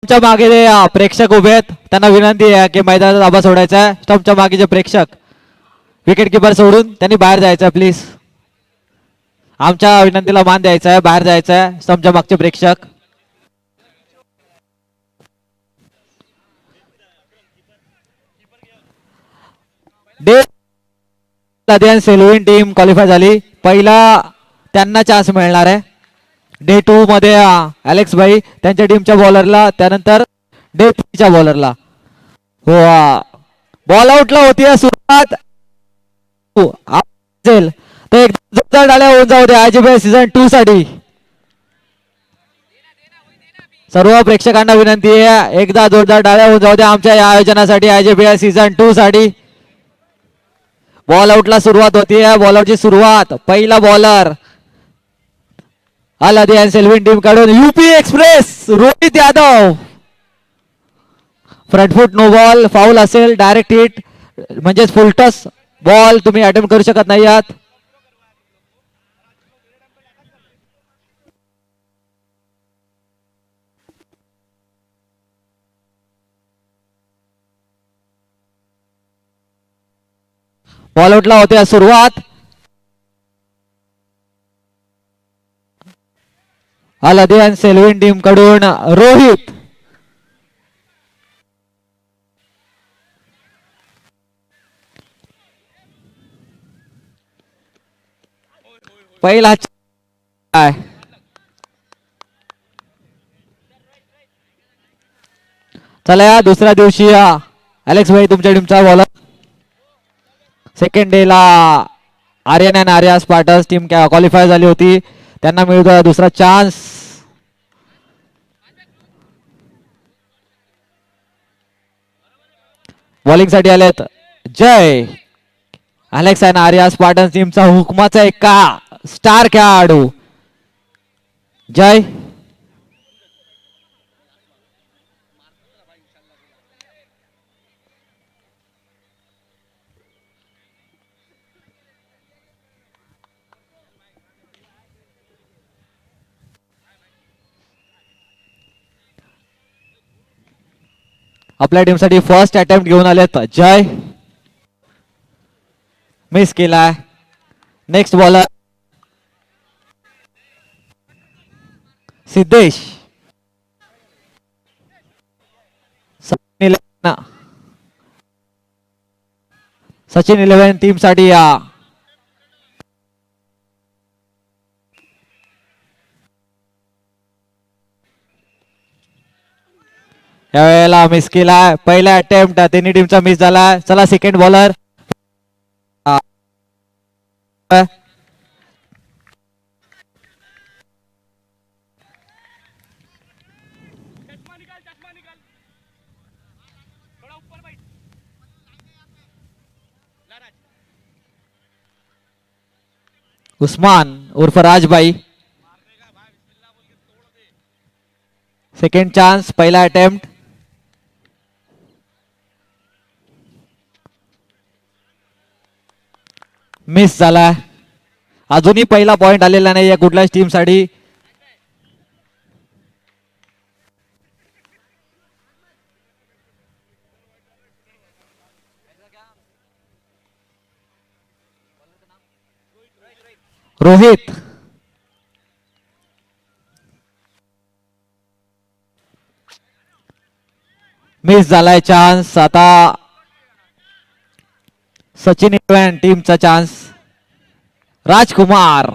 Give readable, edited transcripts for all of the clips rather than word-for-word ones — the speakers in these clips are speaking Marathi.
स्टंपच्या मागे जे प्रेक्षक उभे आहेत त्यांना विनंती आहे की मैदानाचा ताबा सोडायचा आहे. स्टंपच्या मागे जे प्रेक्षक विकेट किपर सोडून त्यांनी बाहेर जायचं आहे प्लीज. आमच्या विनंतीला मान द्यायचा आहे, बाहेर जायचं आहे स्टंपच्या मागचे प्रेक्षक. डे सेल्विन टीम क्वालिफाय झाली. पहिला त्यांना चान्स मिळणार आहे. डे 2 मध्ये अलेक्स भाई त्यांच्या टीमच्या बॉलरला, त्यानंतर डे 3 च्या बॉलरला. हो, बॉल आउटला होती सुरुवात. असेल तर एक जोरदार टाळ्या होऊन जाऊ दे आयजीबी सीझन 2 साठी. सर्व प्रेक्षकांना विनंती आहे एकदा जोरदार टाळ्या होऊन जाऊ दे आमच्या या आयोजनासाठी आयजीबी सीझन 2 साठी. बॉल आउटला सुरुवात होती. बॉल आउटची सुरुवात पहिला बॉलर आलादी अँड सेल्विन टीम कडून UP express Rohit Yadav. Front foot no ball, foul असेल डायरेक्ट हिट म्हणजेच फुलटस बॉल तुम्ही अटेम्प्ट करू शकत नाही आहात. बॉल आउटला होते सुरुवात. आलादी अँड सेल्विन टीम कडून रोहित. पहिला चला या दुसऱ्या दिवशी अलेक्स भाई तुमच्या टीमचा बॉलर. सेकंड डे ला Aryan and Arya spartans team qualify झाली होती. त्यांना मिळतो दुसरा चान्स. बॉलिंग साठी आलेत Jay. Alex and Arya spartans टीमचा हुकमाचा एक स्टार खेळाडू जय. आपल्या टीमसाठी फर्स्ट अटेम्प्ट घेऊन आलेत जय. मिस केलाय. Next bowler Siddhesh. Sachin 11 team साठी यावेळेला मिस केलाय. पहिला अटेम्प्ट तिन्ही टीमचा मिस झाला. चला सेकंड बॉलर उस्मान उर्फ राजबाई. सेकंड चान्स पहिला अटेम्प्ट. मिस झाला. अजूनही पहिला पॉइंट आलेला नाही या कुठल्याच टीम साठी. रोहित मिस झालाय चान्स. आता सचिन 11 टीमचा चान्स. राजकुमार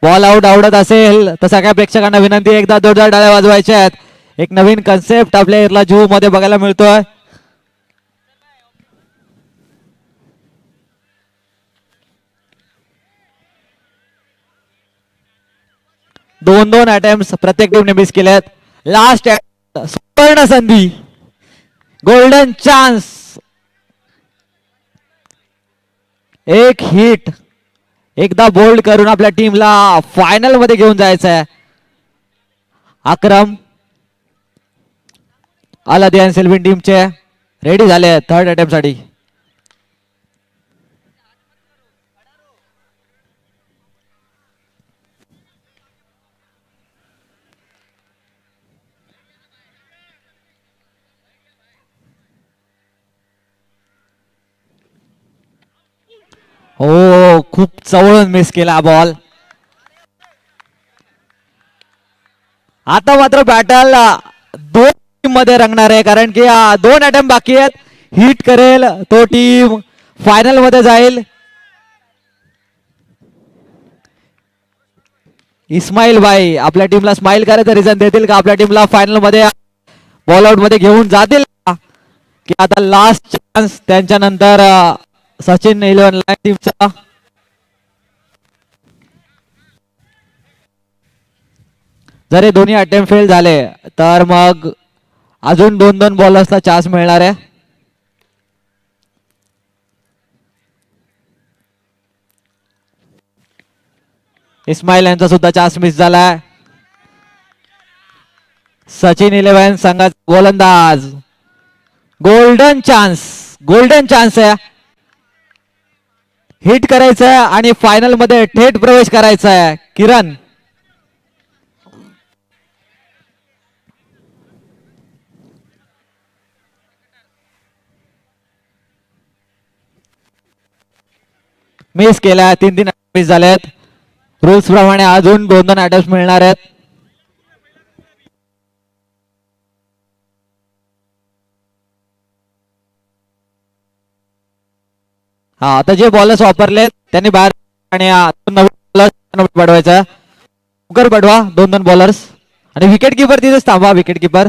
बॉल आउट आवडत असेल तर सगळ्या प्रेक्षकांना विनंती एकदा जोरदार टाळ्या वाजवायच्या आहेत. एक नवीन कन्सेप्ट आपल्या इरला जू मध्ये बघायला मिळतोय. दोन दोन अटेम्प्ट प्रत्येक टीमने मिस केल्यात. लास्ट सुवर्ण संधी, गोल्डन चान्स. एक हिट एकदा बोल्ड करून आपल्या टीमला फायनल मध्ये घेऊन जायचं आहे. अक्रम आलादी अँड सेल्विन टीमचे रेडी झाले थर्ड अटेम्प्ट साठी. हो, खूप चवळून मिस केला बॉल. आता मात्र बॅटल दोन टीम मध्ये रंगणार आहे, कारण की दोन अटेम्प्ट बाकी आहेत. हिट करेल तो टीम फायनल मध्ये जाईल. इस्माईल भाई आपल्या टीमला स्माइल करायचं रिझन देतील का? आपल्या टीमला फायनल मध्ये बॉल आउट मध्ये घेऊन जातील का? की आता लास्ट चान्स त्यांच्या नंतर सचिन 11 टीमचा. जर हे दोन्ही अटेम्प्ट फेल झाले तर मग अजून दोन दोन बॉलर्सला चान्स मिळणार आहे. इस्माईल यांचा सुद्धा चान्स मिस झालाय. सचिन 11 संघाचा गोलंदाज. गोल्डन चान्स, गोल्डन चान्स आहे. हिट करायचं आहे आणि फायनल मध्ये थेट प्रवेश करायचा आहे. किरण मिस केला. तीन तीन मिस झालेत. रूल्स प्रमाणे अजून दोन दोन अटेम्प्ट मिळणार आहेत. हा, आता जे बॉलर्स वापरले त्यांनी बाहेर आणि पाठवायचा. लवकर पाठवा दोन दोन बॉलर्स. आणि विकेट किपर तिथेच थांबा. विकेट किपर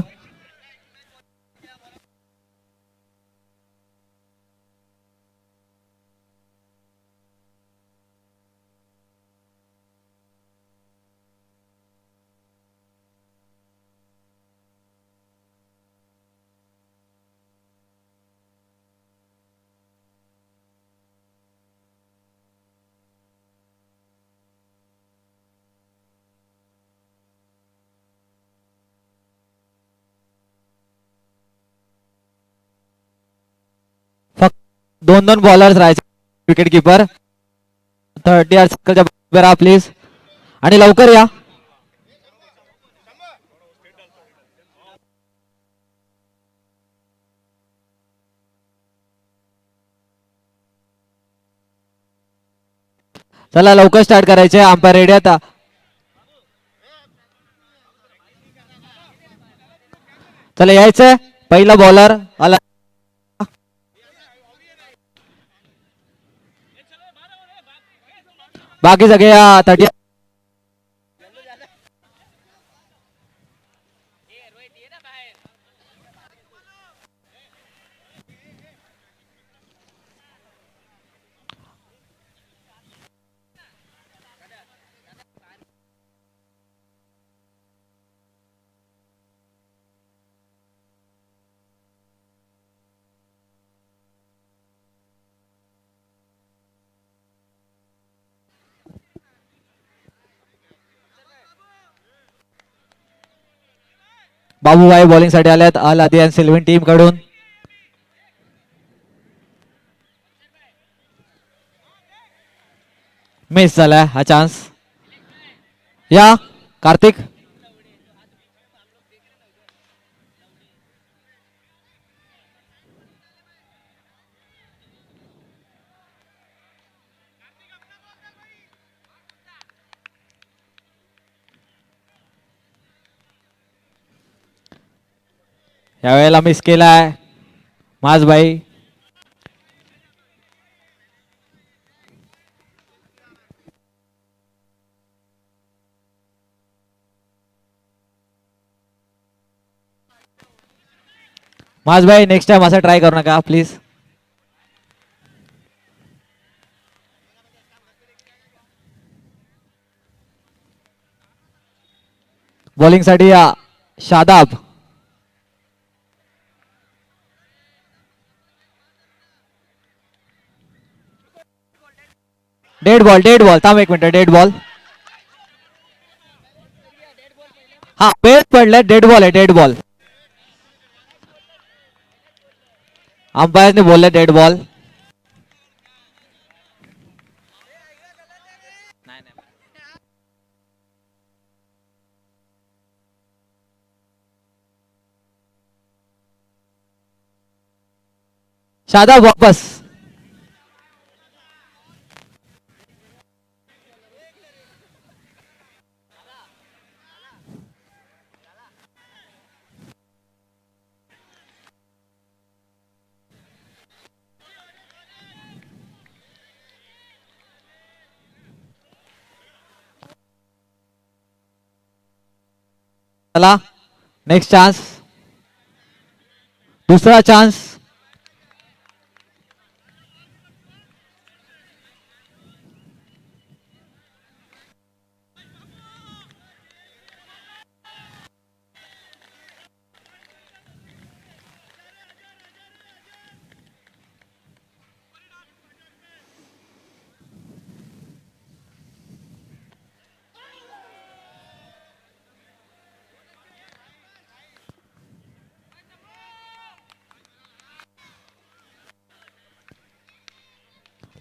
फक्त दोन दोन बॉलर्स राहायचे. विकेट किपर 30 सर्कलच्या बाहेर राहा प्लीज आणि लवकर या. चला लवकर स्टार्ट करायचे. अंपायर रेडी आता. चला यायचंय. पहिला बॉलर आला. बाकी सगळे 30. बाबूभाई बॉलिंग साठी आल्यात अल अदियान सिल्विन टीम कडून. मिस झालाय हा चान्स. या कार्तिक. यावेळेला मिस केलाय माझबाई. माझबाई नेक्स्ट टाइम असं ट्राय करू नका प्लीज. बॉलिंग साठी Shadab. Dead ball, dead ball. थांब एक मिनिट. Dead ball. हा बेस पडलाय. डेड बॉल आहे. Dead ball. अंपायरने बोलले डेड बॉल. शादाब वापस. चला नेक्स्ट चान्स, दुसरा चान्स.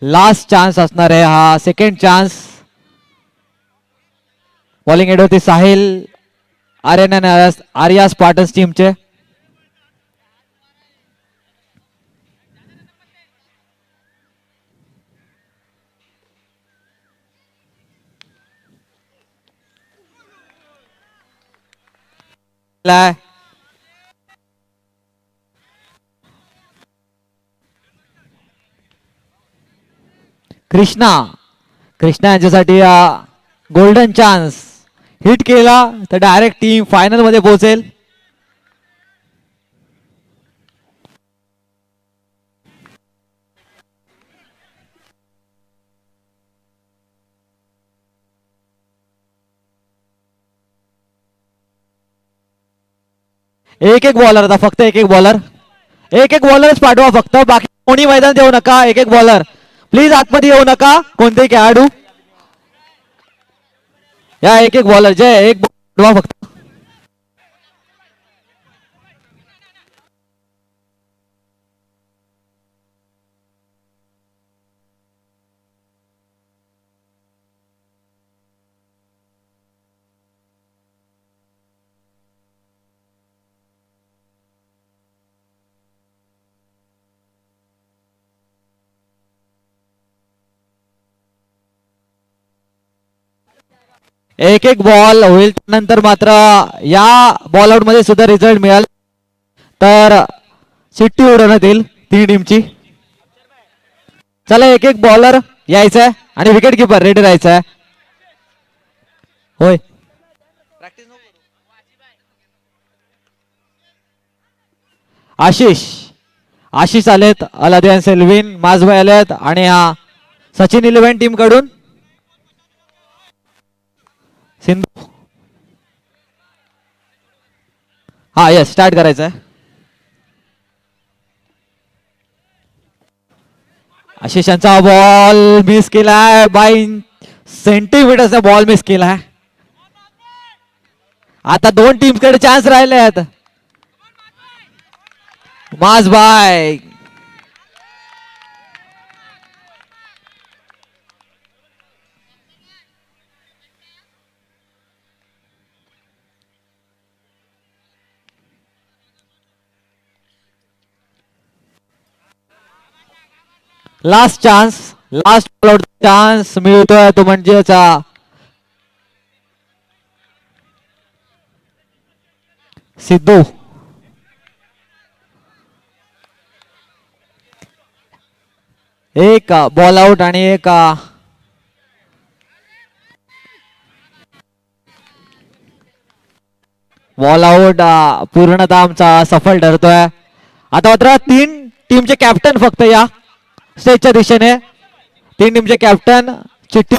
लास्ट चान्स असणार आहे हा, सेकंड चान्स. बॉलिंग एड होती साहिल आर्यन आर्या स्पार्टन्स टीमचे. कृष्णा कृष्णा यांच्यासाठी गोल्डन चान्स. हिट केला तर डायरेक्ट टीम फायनल मध्ये पोहोचेल. एक एक बॉलर आता, फक्त एक एक बॉलर, एक एक बॉलरच पाठवा फक्त, बाकी कोणी मैदान येऊ नका. एक एक बॉलर प्लीज, आतमध्ये येऊ नका कोणतेही खेळाडू. या एक एक बॉलर, जय एक पाठवा फक्त. एक एक बॉल होईल, नंतर मात्र या बॉल आउट मध्ये सुद्धा रिझल्ट मिळाल तर शिट्टी उडवण्यात येईल तीन टीमची. चला एक एक बॉलर यायचंय आणि विकेट किपर रेडी राहायचंय. होय आशिष आशिष आलेत, अलादियान सेल्विन माझभाई आलेत आणि हा सचिन 11 टीम कडून सिंधू. हा यस, स्टार्ट करायचंय. आशिषांचा बॉल मिस केलाय, 22 सेंटीमीटरचा बॉल मिस केलाय. आता दोन टीम कडे चान्स राहिले आहेत. माझभाई लास्ट चान्स, लास्ट चान्स मिळतोय तो म्हणजेच सिद्धू. एक बॉल आउट आणि एक बॉल आउट पूर्णतः आमचा सफल ठरतोय. आता मात्र तीन टीमचे कॅप्टन फक्त या स्टेजच्या दिशेने, तीन टीमचे कॅप्टन चिठ्ठी